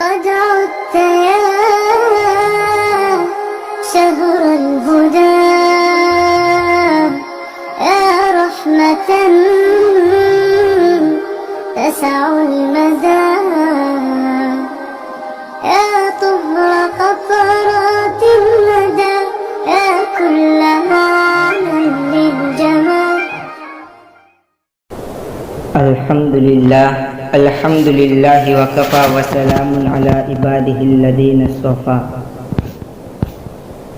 قد عدت يا شهر الهدى يا رحمة تسع المدى يا طهر قطرات الندى يا كل عالم للجمال. الحمد لله وكفى وسلام على عباده الذين اصطفى.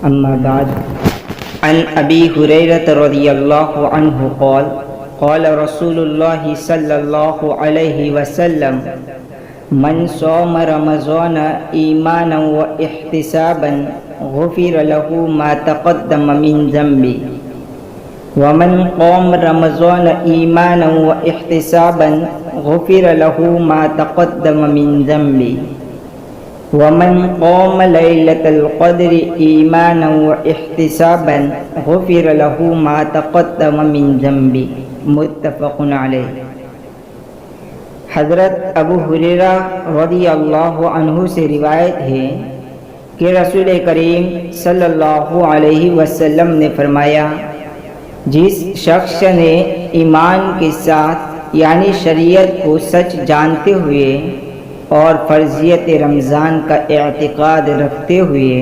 أما بعد، عن أبي هريرة رضي الله عنه قال قال رسول الله صلى الله عليه وسلم: من صام رمضان إيمانا واحتسابا غفر له ما تقدم من ذنبه، ومن قام رمضان إيمانا واحتسابا غفر له ما تقدم من ذنبه، ومن قام ليلة القدر إيمانا واحتسابا غفر له ما تقدم من ذنبه. متفق علیہ. حضرت ابو ہریرہ رضی اللہ عنہ سے روایت ہے کہ رسول کریم صلی اللہ علیہ وسلم نے فرمایا: جس شخص نے ایمان کے ساتھ یعنی شریعت کو سچ جانتے ہوئے اور فرضیت رمضان کا اعتقاد رکھتے ہوئے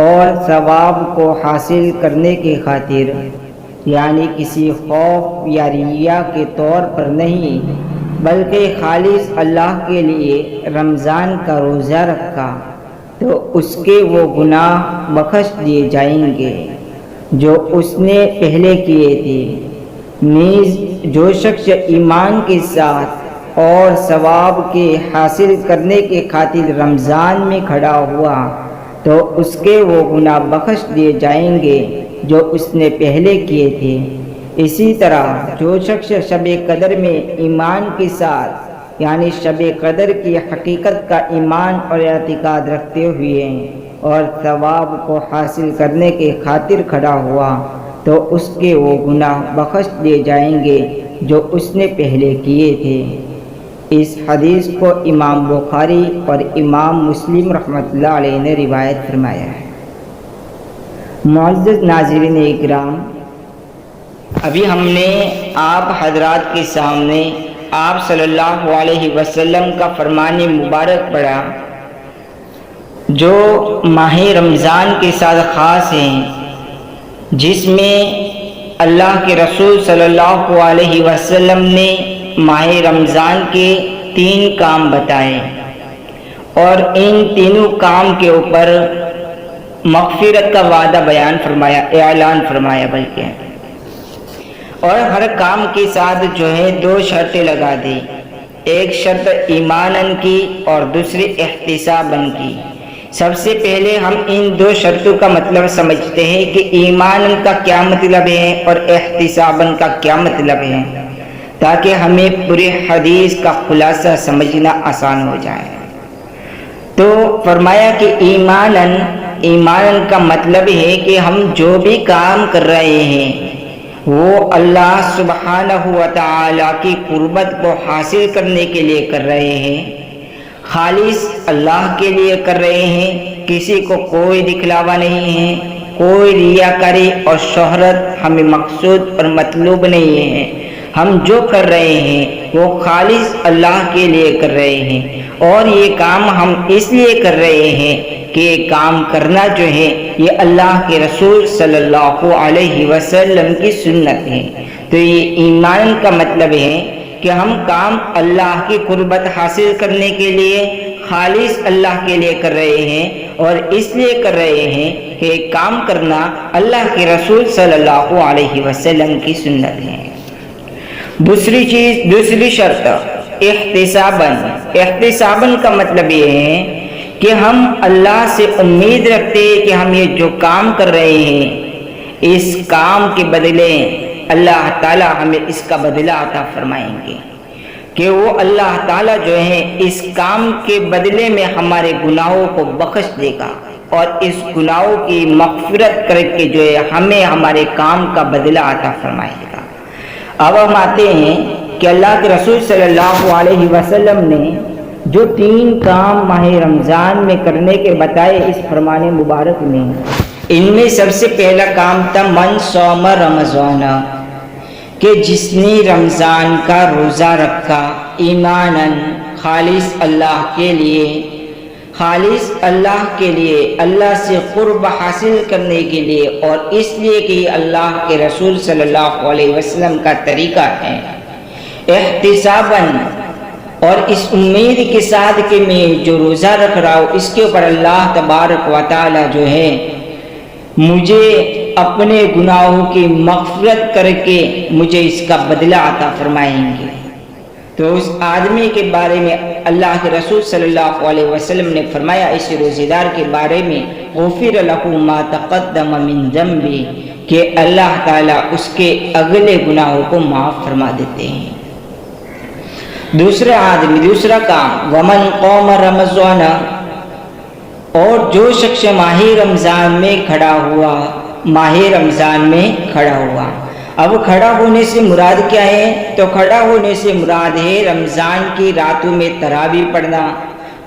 اور ثواب کو حاصل کرنے کی خاطر یعنی کسی خوف یا ریا کے طور پر نہیں بلکہ خالص اللہ کے لیے رمضان کا روزہ رکھا تو اس کے وہ گناہ بخش دیے جائیں گے جو اس نے پہلے کیے تھے. نیز جو شخص ایمان کے ساتھ اور ثواب کے حاصل کرنے کے خاطر رمضان میں کھڑا ہوا تو اس کے وہ گناہ بخش دیے جائیں گے جو اس نے پہلے کیے تھے. اسی طرح جو شخص شب قدر میں ایمان کے ساتھ یعنی شب قدر کی حقیقت کا ایمان اور اعتقاد رکھتے ہوئے اور ثواب کو حاصل کرنے کے خاطر کھڑا ہوا تو اس کے وہ گناہ بخش دیے جائیں گے جو اس نے پہلے کیے تھے. اس حدیث کو امام بخاری اور امام مسلم رحمۃ اللہ علیہ نے روایت فرمایا ہے. معزز ناظرین اکرام، ابھی ہم نے آپ حضرات کے سامنے آپ صلی اللہ علیہ وسلم کا فرمان مبارک پڑھا جو ماہ رمضان کے ساتھ خاص ہیں، جس میں اللہ کے رسول صلی اللہ علیہ وسلم نے ماہ رمضان کے 3 کام بتائے اور ان تینوں کام کے اوپر مغفرت کا وعدہ بیان فرمایا، اعلان فرمایا بلکہ، اور ہر کام کے ساتھ جو ہے 2 شرطیں لگا دی. ایک شرط ایماناً کی اور دوسری احتساباً کی. سب سے پہلے ہم ان 2 شرطوں کا مطلب سمجھتے ہیں کہ ایماناً کا کیا مطلب ہے اور احتساباً کا کیا مطلب ہے، تاکہ ہمیں پوری حدیث کا خلاصہ سمجھنا آسان ہو جائے. تو فرمایا کہ ایماناً کا مطلب ہے کہ ہم جو بھی کام کر رہے ہیں وہ اللہ سبحانہ و تعالی کی قربت کو حاصل کرنے کے لیے کر رہے ہیں، خالص اللہ کے لیے کر رہے ہیں، کسی کو کوئی دکھلاوا نہیں ہے، کوئی ریاکاری اور شہرت ہمیں مقصود اور مطلوب نہیں ہے. ہم جو کر رہے ہیں وہ خالص اللہ کے لیے کر رہے ہیں، اور یہ کام ہم اس لیے کر رہے ہیں کہ یہ کام کرنا جو ہے یہ اللہ کے رسول صلی اللہ علیہ وسلم کی سنت ہے. تو یہ ایمان کا مطلب ہے کہ ہم کام اللہ کی قربت حاصل کرنے کے لیے خالص اللہ کے لیے کر رہے ہیں، اور اس لیے کر رہے ہیں کہ کام کرنا اللہ کے رسول صلی اللہ علیہ وسلم کی سنت ہے. دوسری شرط احتساباً کا مطلب یہ ہے کہ ہم اللہ سے امید رکھتے ہیں کہ ہم یہ جو کام کر رہے ہیں اس کام کے بدلے اللہ تعالیٰ ہمیں اس کا بدلہ عطا فرمائیں گے، کہ وہ اللہ تعالیٰ جو ہے اس کام کے بدلے میں ہمارے گناہوں کو بخش دے گا اور اس گناہوں کی مغفرت کر کے جو ہے ہمیں ہمارے کام کا بدلہ عطا فرمائے گا. اب ہم آتے ہیں کہ اللہ کے رسول صلی اللہ علیہ وسلم نے جو 3 کام ماہ رمضان میں کرنے کے بتائے اس فرمان مبارک میں، ان میں سب سے پہلا کام تھا من صوم رمضان، کہ جس نے رمضان کا روزہ رکھا ایماناً خالص اللہ کے لیے، خالص اللہ کے لیے، اللہ سے قرب حاصل کرنے کے لیے، اور اس لیے کہ اللہ کے رسول صلی اللہ علیہ وسلم کا طریقہ ہے، احتساباً، اور اس امید کے ساتھ کہ میں جو روزہ رکھ رہا ہوں اس کے اوپر اللہ تبارک و تعالی جو ہے مجھے اپنے گناہوں کی مغفرت کر کے مجھے اس کا بدلہ عطا فرمائیں گے۔ تو اس آدمی کے بارے میں اللہ کے رسول صلی اللہ علیہ وسلم نے فرمایا اس روزے دار کے بارے میں غفر لہ ما تقدم من ذنبہ، کہ اللہ تعالیٰ اس کے اگلے گناہوں کو معاف فرما دیتے ہیں۔ دوسرا کام ومن قوم رمضان، اور جو شخص ماہ رمضان میں کھڑا ہوا، ماہ رمضان میں کھڑا ہوا۔ اب کھڑا ہونے سے مراد کیا ہے؟ تو کھڑا ہونے سے مراد ہے رمضان کی راتوں میں تراویح پڑھنا،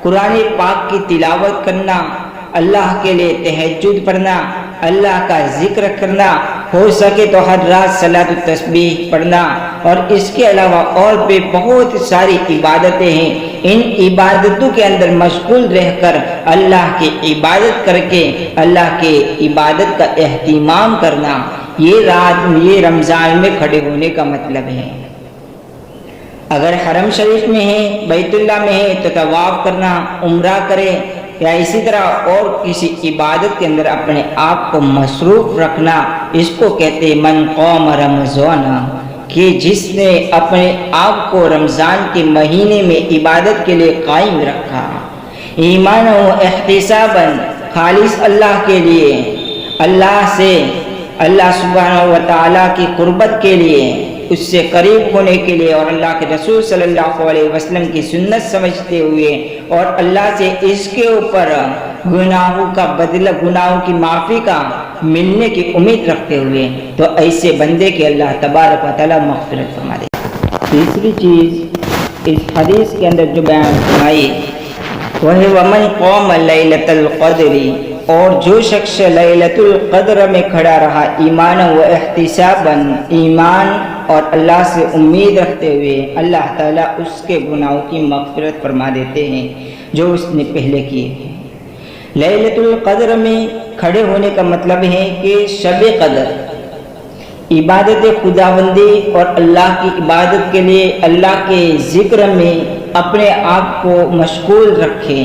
قرآن پاک کی تلاوت کرنا، اللہ کے لیے تہجد پڑھنا، اللہ کا ذکر کرنا، ہو سکے تو ہر رات صلاۃ التسبیح پڑھنا، اور اس کے علاوہ اور بھی بہت ساری عبادتیں ہیں۔ ان عبادتوں کے اندر مشغول رہ کر اللہ کی عبادت کر کے اللہ کے عبادت کا اہتمام کرنا، یہ رمضان میں کھڑے ہونے کا مطلب ہے۔ اگر حرم شریف میں ہے، بیت اللہ میں ہے تو طواف کرنا، عمرہ کرے، یا اسی طرح اور کسی عبادت کے اندر اپنے آپ کو مصروف رکھنا، اس کو کہتے ہیں من قوم رمضان، کہ جس نے اپنے آپ کو رمضان کے مہینے میں عبادت کے لیے قائم رکھا، ایمان و احتسابا، خالص اللہ کے لیے، اللہ سے، اللہ سبحانہ و تعالیٰ کی قربت کے لیے، اس سے قریب ہونے کے لیے، اور اللہ کے رسول صلی اللہ علیہ وسلم کی سنت سمجھتے ہوئے، اور اللہ سے اس کے اوپر گناہوں کا بدلہ، گناہوں کی معافی کا ملنے کی امید رکھتے ہوئے، تو ایسے بندے کے اللہ تبارک و تعالیٰ مغفرت فرما دے۔ تیسری چیز اس حدیث کے اندر جو بیان فرمائی وہ ہے ومن قوم لیلۃ القدر، اور جو شخص لیلۃ القدر میں کھڑا رہا ایمان و احتسابا، ایمان اور اللہ سے امید رکھتے ہوئے، اللہ تعالیٰ اس کے گناہوں کی مغفرت فرما دیتے ہیں جو اس نے پہلے کیے ہیں۔ لیلۃ القدر میں کھڑے ہونے کا مطلب ہے کہ شب قدر، عبادت خداوندی اور اللہ کی عبادت کے لیے اللہ کے ذکر میں اپنے آپ کو مشغول رکھیں،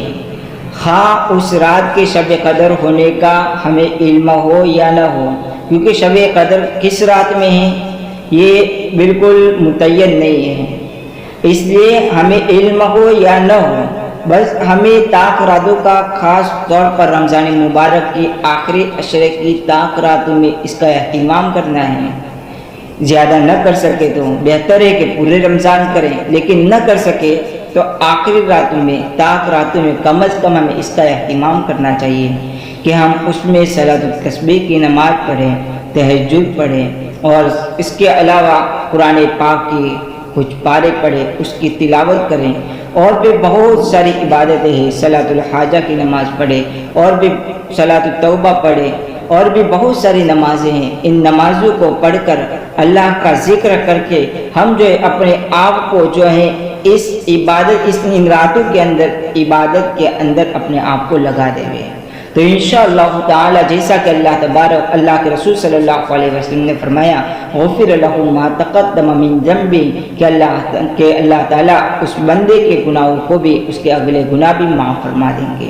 خواہ اس رات کے شب قدر ہونے کا ہمیں علم ہو یا نہ ہو، کیونکہ شب قدر کس رات میں ہے یہ بالکل متعین نہیں ہے، اس لیے ہمیں علم ہو یا نہ ہو، بس ہمیں طاق راتوں کا خاص طور پر رمضان مبارک کی آخری عشرے کی طاق راتوں میں اس کا اہتمام کرنا ہے۔ زیادہ نہ کر سکے تو بہتر ہے کہ پورے رمضان کریں، لیکن نہ کر سکے تو آخری راتوں میں، طاق راتوں میں کم از کم ہمیں اس کا اہتمام کرنا چاہیے کہ ہم اس میں صلاۃ التسبیح کی نماز پڑھیں، تہجد پڑھیں، اور اس کے علاوہ قرآن پاک کی کچھ پارے پڑھیں، اس کی تلاوت کریں، اور بھی بہت ساری عبادتیں ہیں، صلاۃ الحاجہ کی نماز پڑھیں، اور بھی صلاۃ التوبہ پڑھیں، اور بھی بہت ساری نمازیں ہیں۔ ان نمازوں کو پڑھ کر اللہ کا ذکر کر کے ہم جو ہے اپنے آپ کو جو ہے اس عبادت، اس ان راتوں کے اندر عبادت کے اندر اپنے آپ کو لگا دیں گے، تو انشاءاللہ تعالی جیسا کہ اللہ کے رسول صلی اللہ علیہ وسلم نے فرمایا غفر لہ ما تقدم من ذنبہ، کہ اللہ تعالیٰ اس بندے کے گناہوں کو بھی، اس کے اگلے گناہ بھی معاف فرما دیں گے۔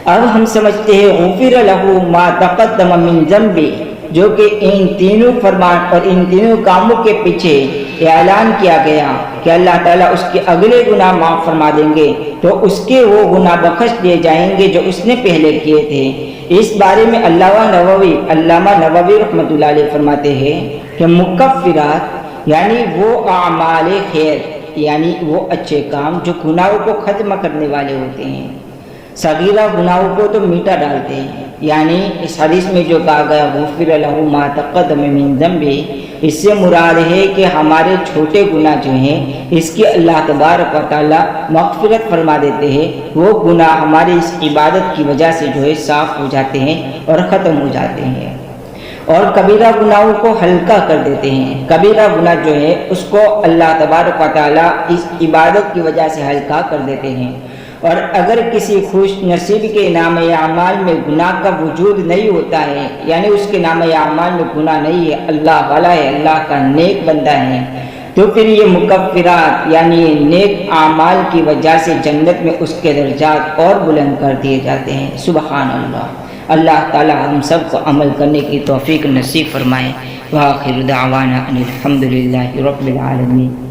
اب ہم سمجھتے ہیں غفر لہ ما تقدم من ذنبہ، جو کہ ان تینوں فرمان اور ان تینوں کاموں کے پیچھے اعلان کیا گیا کہ اللہ تعالیٰ اس کے اگلے گناہ معاف فرما دیں گے، تو اس کے وہ گناہ بخش دیے جائیں گے جو اس نے پہلے کیے تھے۔ اس بارے میں علامہ نووی رحمۃ اللہ علیہ فرماتے ہیں کہ مکفرات یعنی وہ اعمال خیر، یعنی وہ اچھے کام جو گناہوں کو ختم کرنے والے ہوتے ہیں، صغیرہ گناہوں کو تو میٹا ڈالتے ہیں، یعنی اس حدیث میں جو کہا گیا غفر لہ ما تقدم من ذنبہ، اس سے مراد ہے کہ ہمارے چھوٹے گناہ جو ہیں اس کی اللہ تبارک و تعالیٰ مغفرت فرما دیتے ہیں، وہ گناہ ہماری اس عبادت کی وجہ سے جو ہے صاف ہو جاتے ہیں اور ختم ہو جاتے ہیں، اور کبیرہ گناہوں کو ہلکا کر دیتے ہیں۔ کبیرہ گناہ جو ہے اس کو اللہ تبارک و تعالیٰ اس عبادت کی وجہ سے ہلکا کر دیتے ہیں، اور اگر کسی خوش نصیب کے نام اعمال میں گناہ کا وجود نہیں ہوتا ہے، یعنی اس کے نام اعمال میں گناہ نہیں ہے، اللہ والا ہے، اللہ کا نیک بندہ ہے، تو پھر یہ مکفرات یعنی نیک اعمال کی وجہ سے جنت میں اس کے درجات اور بلند کر دیے جاتے ہیں۔ سبحان اللہ۔ اللہ تعالی ہم سب کو عمل کرنے کی توفیق نصیب فرمائے۔ وآخر دعوانا ان الحمد للہ رب العالمین۔